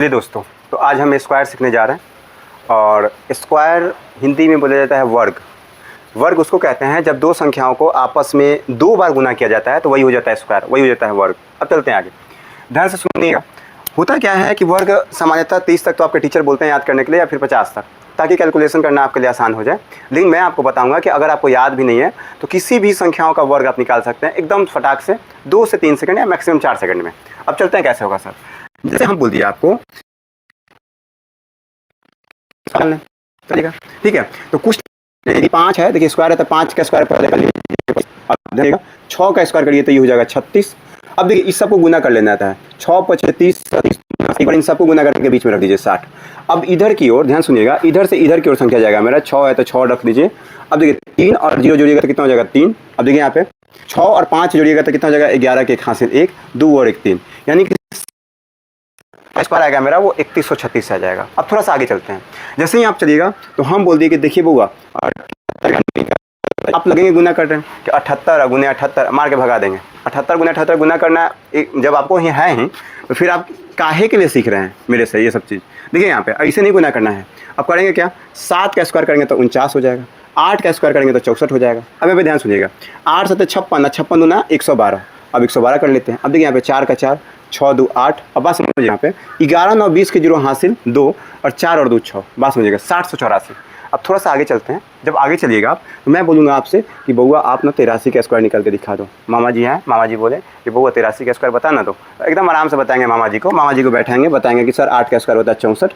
जी दोस्तों, तो आज हम स्क्वायर सीखने जा रहे हैं। और स्क्वायर हिंदी में बोला जाता है वर्ग। वर्ग उसको कहते हैं जब दो संख्याओं को आपस में दो बार गुना किया जाता है तो वही हो जाता है स्क्वायर, वही हो जाता है वर्ग। अब चलते हैं आगे, ध्यान से सुनिएगा। होता क्या है कि वर्ग सामान्यतः 30 तक तो आपके टीचर बोलते हैं याद करने के लिए, या फिर 50 तक, ताकि कैलकुलेशन करना आपके लिए आसान हो जाए। लेकिन मैं आपको बताऊंगा कि अगर आपको याद भी नहीं है तो किसी भी संख्याओं का वर्ग आप निकाल सकते हैं एकदम फटाक से 2 से 3 सेकंड या मैक्सिमम 4 सेकंड में। अब चलते हैं कैसे होगा सर। जैसे हम बोल दिए आपको, चलेगा, ठीक है। तो कुछ 5 है, देखिए स्क्वायर है तो 5 का स्क्वायर पहले कर लीजिए। अब देखिएगा 6 का स्क्वायर करिए तो ये हो जाएगा 36। अब देखिए इस सबको गुना कर लेना है, 6 × 36, एक बार इन सबको गुना करके बीच में रख दीजिए 60। अब इधर की ओर ध्यान सुनिएगा, इधर से इधर की ओर संख्या जाएगा मेरा 6 है तो 6 रख दीजिए। अब देखिए 3 और 0 जोड़िएगा तो कितना हो जाएगा 3। अब देखिए यहाँ पे 6 और 5 जोड़िएगा तो कितना हो जाएगा 11 के 1 हासिल 1, 2 और 1 3, यानी कि स्क्वायर आएगा मेरा वो 3136 आ जाएगा। अब थोड़ा सा आगे चलते हैं। जैसे ही आप चलिएगा तो हम बोल दिए कि देखिए बुआ आप लगेंगे गुना कर रहे हैं कि 78 गुने 78 मार के भगा देंगे। 78 गुने 78 गुना करना जब आपको ही है ही तो फिर आप काहे के लिए सीख रहे हैं मेरे से ये सब चीज़। देखिए यहाँ पे ऐसे नहीं गुना करना है। अब करेंगे क्या, 7 का स्क्वायर करेंगे तो 49 हो जाएगा, 8 का स्क्वायर करेंगे तो 64 हो जाएगा। अब यहाँ पे ध्यान सुनिएगा, 8 से 56, 56 दूना 112। अब 112 कर लेते हैं। अब देखिए यहाँ पे 4 का 4, 6 2 8। अब बात समझिए, यहाँ पे 11 9 20 के 0 हासिल 2 और 4 और 2 6, बात समझिएगा 60 अब थोड़ा सा आगे चलते हैं। जब आगे चलिएगा आप तो मैं बोलूँगा आपसे कि बउआ आप ना 83 का स्क्वायर निकल के दिखा दो। मामा जी हैं, मामा जी बोले कि बउआ 83 का स्क्वायर बता ना दो। एकदम आराम से बताएंगे मामा जी को बैठाएंगे, बताएंगे कि सर 8 का स्क्वायर होता है 64,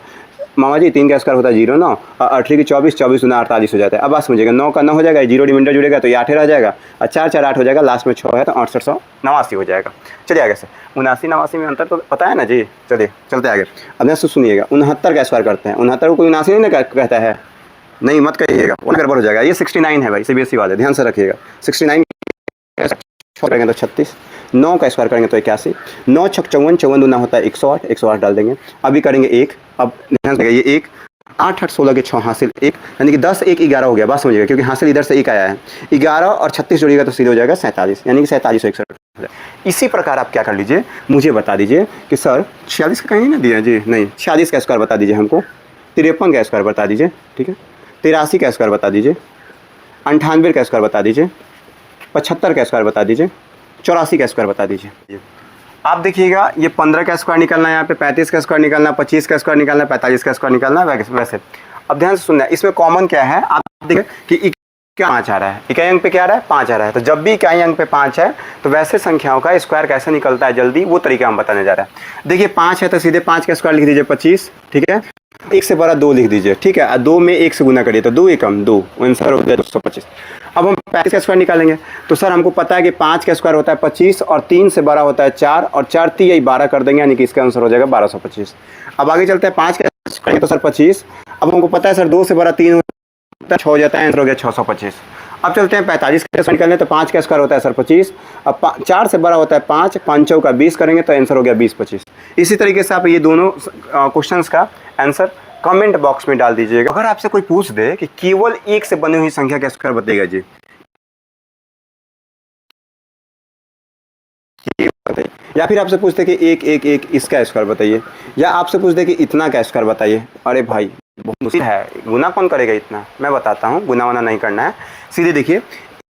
मामा जी 3 का स्क्वायर होता है 0 9, 8 की 24, 24 गुना 48 हो जाता है। अब बात समझिएगा, 9 का 9 हो जाएगा, 0 रिमाइंडर जुड़ेगा तो ये 8 रह जाएगा, और 4 4 8 हो जाएगा, लास्ट में 6 है तो 6889 हो जाएगा। चलिए आगे से 79 89 में अंतर तो पता है ना जी। चलिए चलते आगे। अब यहाँ से सुनिएगा, 69 का स्क्वायर करते हैं। 69 को कोई 79 नहीं ना कहता है, नहीं मत कहिएगा, वो गड़बड़ हो जाएगा। ये 69 है भाई, सीबीएसई वाले ध्यान से रखिएगा। 69 करेंगे तो 36, 9 का स्क्वायर करेंगे तो 81, 9 6 54, 54 दूना होता है 108, 108 डाल देंगे। अभी करेंगे 1, अब ध्यान से ये 1, 8 8 16 के 6 हासिल 1, यानी कि 10 1 11 हो गया। बात समझिएगा, क्योंकि हासिल इधर से 1 आया है। 11 और 36 जोड़िएगा तो सीधे हो जाएगा 47, यानी कि 4761। इसी प्रकार आप क्या कर लीजिए, मुझे बता दीजिए कि सर 46 का कहीं ना दिया जी, नहीं 46 का स्क्वायर बता दीजिए हमको, 53 का स्क्वायर बता दीजिए, ठीक है, 83 का स्क्वायर बता दीजिए, 98 का स्क्वायर बता दीजिए, 75 का स्क्वायर बता दीजिए, 84 का स्क्वायर बता दीजिए। आप देखिएगा ये 15 का स्क्वायर निकालना है, यहाँ पे 35 का स्क्वायर निकालना है, 25 का स्क्वायर निकालना है, 45 का स्क्वायर निकालना है वैसे। अब ध्यान से सुनना है, इसमें कॉमन क्या है, आप देखिए कि क्या 5 आ रहा है, इकाई अंक पे क्या आ रहा है 5 आ रहा है। तो जब भी इकाई अंक पे 5 है तो वैसे संख्याओं का स्क्वायर कैसे निकलता है जल्दी, वो तरीका हम बताने जा रहे हैं। देखिए 5 है तो सीधे 5 का स्क्वायर लिख दीजिए 25, ठीक है, 1 से बड़ा 2 लिख दीजिए, ठीक है, 2 में 1 से गुना करिए तो 2 एकम 2, आंसर हो गया 225। अब हम 35 का स्क्वायर निकालेंगे तो सर हमको पता है कि 5 का स्क्वायर होता है 25 और 3 से बड़ा होता है 4 और 4 3 12 कर देंगे, यानी कि इसका आंसर हो जाएगा 1225। अब आगे चलते हैं, 5 का स्क्वायर तो सर 25, अब हमको पता है सर 2 से बड़ा 3 होता है 6 हो जाता है, आंसर हो गया 625। अब चलते हैं 45 का स्क्वायर निकालने, तो 5 का स्क्वायर होता है सर 25, अब 4 से बड़ा होता है 5, 5 चौका 20 करेंगे तो आंसर हो गया 2025। इसी तरीके से आप ये दोनों क्वेश्चंस का आंसर कमेंट बॉक्स में डाल दीजिएगा। अगर आपसे कोई पूछ दे कि केवल 1 से बनी हुई संख्या का स्क्वायर बताइएगा जी, या फिर आपसे पूछते कि 1 1 1 इसका स्क्वायर बताइए, या आपसे पूछते कि इतना का स्क्वायर बताइए। अरे भाई बहुत मुश्किल है, गुना कौन करेगा इतना, मैं बताता हूँ, गुना वना नहीं करना है। सीधे देखिए,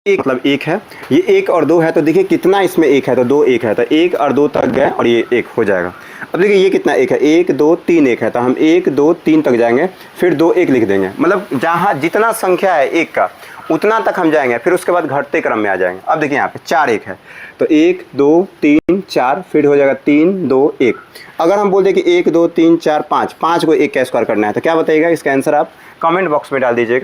एक मतलब 1 है, ये 1 और 2 है तो देखिए कितना इसमें 1 है तो 2 1 है, तो 1 और 2 तक गए और ये 1 हो जाएगा। अब देखिए ये कितना 1 है, 1 2 3 1 है, तो हम 1 2 3 तक जाएंगे, फिर 2 1 लिख देंगे, मतलब जहाँ जितना संख्या है 1 का उतना तक हम जाएंगे, फिर उसके बाद घटते क्रम में आ जाएंगे। अब देखिए यहाँ पे 4 1 है तो 1 2 3 4, फिर हो जाएगा 3 2 1। अगर हम बोल दें कि 1 2 3 4 5, 5 को 1 का स्क्वायर करना है तो क्या बताइएगा, इसका आंसर आप कमेंट बॉक्स में डाल दीजिएगा।